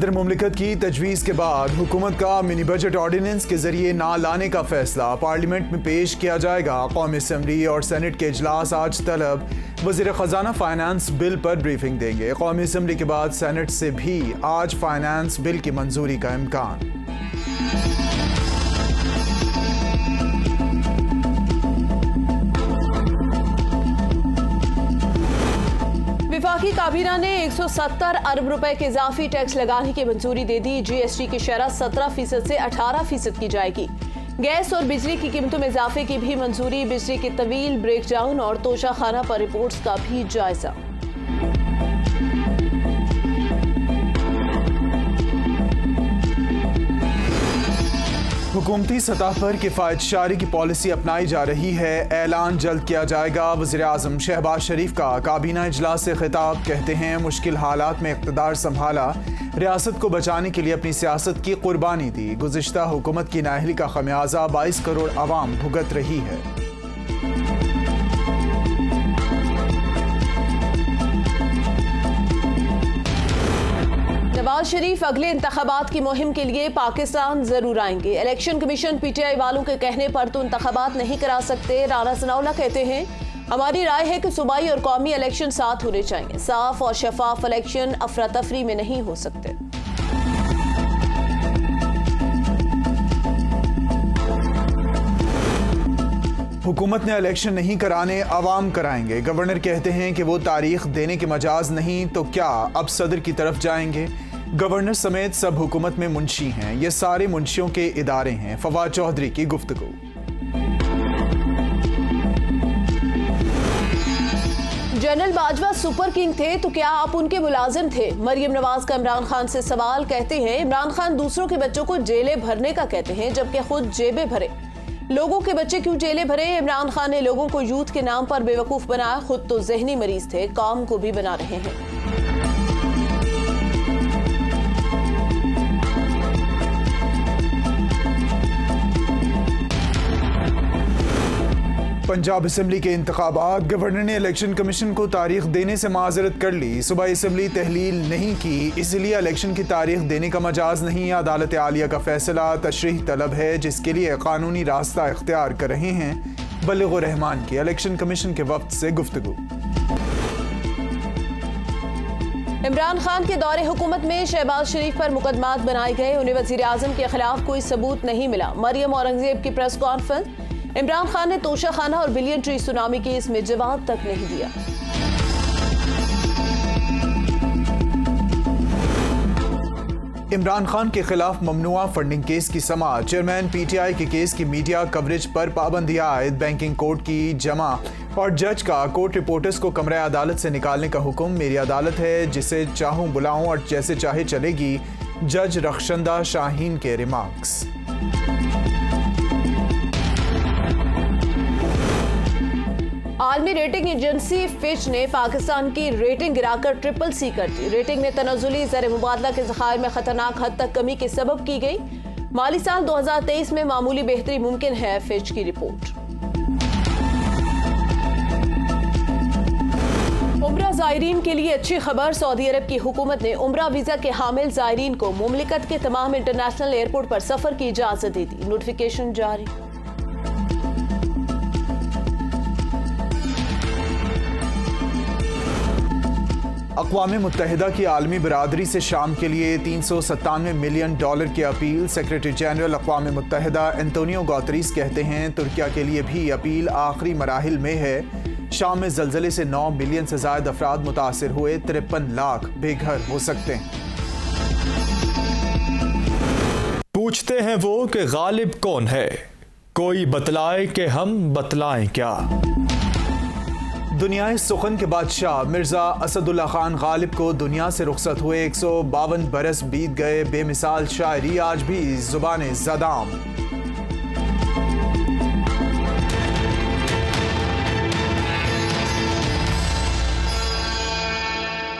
सदर मुमलिकत की तजवीज़ के बाद हुकूमत का मिनी बजट ऑर्डिनेंस के जरिए ना लाने का फैसला पार्लियामेंट में पेश किया जाएगा। कौमी असम्बली और सेनेट के इजलास आज तलब वज़ीर ख़जाना फाइनेंस बिल पर ब्रीफिंग देंगे। कौमी असम्बली के बाद सेनेट से भी आज फाइनेंस बिल की मंजूरी का इम्कान। वफाकी काबीना ने 170 अरब रुपए के इजाफी टैक्स लगाने की मंजूरी दे दी। GST की शरह 17% से 18% की जाएगी। गैस और बिजली की कीमतों में इजाफे की भी मंजूरी। बिजली के तवील ब्रेकडाउन और तोशाखाना पर रिपोर्ट्स का भी जायजा। हुकूमती सतह पर किफ़ायतशारी की पॉलिसी अपनाई जा रही है। ऐलान जल्द किया जाएगा। वज़ीर आज़म शहबाज शरीफ का काबीना इजलास से खिताब। कहते हैं मुश्किल हालात में इक़्तिदार संभाला, रियासत को बचाने के लिए अपनी सियासत की कुर्बानी दी। गुज़िश्ता हुकूमत की नाअहली का खमियाजा 22 करोड़ आवाम भुगत रही है। नवाज शरीफ अगले इंतखाबात की मुहिम के लिए पाकिस्तान जरूर आएंगे। इलेक्शन कमीशन PTI वालों के कहने पर तो इंतखाबात नहीं करा सकते। राना सनाउल्लाह कहते हैं हमारी राय है कि सूबाई और कौमी इलेक्शन साथ होने चाहिए। साफ और शफाफ इलेक्शन अफरा तफरी में नहीं हो सकते। हुकूमत ने इलेक्शन नहीं कराने, अवाम कराएंगे। गवर्नर कहते हैं कि वो तारीख देने के मजाज नहीं तो क्या अब सदर की तरफ जाएंगे। गवर्नर समेत सब हुकूमत में मुंशी हैं, ये सारे मुंशियों के इदारे हैं। फवाद चौधरी की गुफ्तगू। जनरल बाजवा सुपर किंग थे तो क्या आप उनके मुलाजिम थे? मरियम नवाज का इमरान खान से सवाल। कहते हैं इमरान खान दूसरों के बच्चों को जेलें भरने का कहते हैं जबकि खुद जेबें भरे। लोगों के बच्चे क्यों जेलें भरे? इमरान खान ने लोगों को यूथ के नाम पर बेवकूफ बनाया, खुद तो जहनी मरीज थे, कौम को भी बना रहे हैं। पंजाब असम्बली के इंतखाबात। गवर्नर ने इलेक्शन कमीशन को तारीख देने से माजरत कर ली। सूबाई असम्बली तहलील नहीं की, इसलिए इलेक्शन की तारीख देने का मजाज नहीं। अदालत आलिया का फैसला तशरीह तलब है, जिसके लिए कानूनी रास्ता इख्तियार कर रहे हैं। बल्लिगुर रहमान की इलेक्शन कमीशन के वक्त से गुफ्तगू। इमरान खान के दौरे हुकूमत में शहबाज शरीफ पर मुकदमात बनाए गए। उन्हें वजीर आजम के खिलाफ कोई सबूत नहीं मिला। मरियम औरंगजेब की प्रेस कॉन्फ्रेंस। इमरान खान ने तोशाखाना और बिलियन ट्री सुनामी केस में जवाब तक नहीं दिया। इमरान खान के खिलाफ ममनुआ फंडिंग केस की समाअत। चेयरमैन PTI के केस की मीडिया कवरेज पर पाबंदियां आयद। बैंकिंग कोर्ट की जमा और जज का कोर्ट रिपोर्टर्स को कमरे अदालत से निकालने का हुक्म। मेरी अदालत है, जिसे चाहूं बुलाऊं और जैसे चाहे चलेगी। जज रखशंदा शाहीन के रिमार्क्स। आलमी रेटिंग एजेंसी फिच ने पाकिस्तान की रेटिंग गिराकर CCC कर दी। रेटिंग में तनाजुली ज़र मुबादला के ज़खायर में खतरनाक हद तक कमी के सबब की गई। माली साल 2023 में मामूली बेहतरी मुमकिन है, फिच की रिपोर्ट। उम्रा ज़ायरीन के लिए अच्छी खबर। सऊदी अरब की हुकूमत ने उम्रा वीज़ा के हामिल ज़ायरीन को मुमलिकत के तमाम इंटरनेशनल एयरपोर्ट पर सफ़र की इजाज़त दे दी। नोटिफिकेशन जारी। अक़वाम मुत्तहिदा की आलमी बरादरी से शाम के लिए $397 मिलियन की अपील। सेक्रेटरी जनरल अक़वाम मुत्तहिदा एंटोनियो गुतेरेस कहते हैं तुर्किया के लिए भी अपील आखिरी मराहिल में है। शाम में जल्जले से 9 मिलियन से ज़ायद अफराद मुतासिर हुए। 53 लाख बेघर हो सकते हैं। पूछते हैं वो कि गालिब कौन है, कोई बतलाए कि हम बतलाएं क्या। दुनियाए सुखन के बादशाह मिर्जा असदुल्ला खान गालिब को दुनिया से रुखसत हुए। 152 बरस बीत गए। बेमिसाल शायरी आज भी जुबान ज़दाम।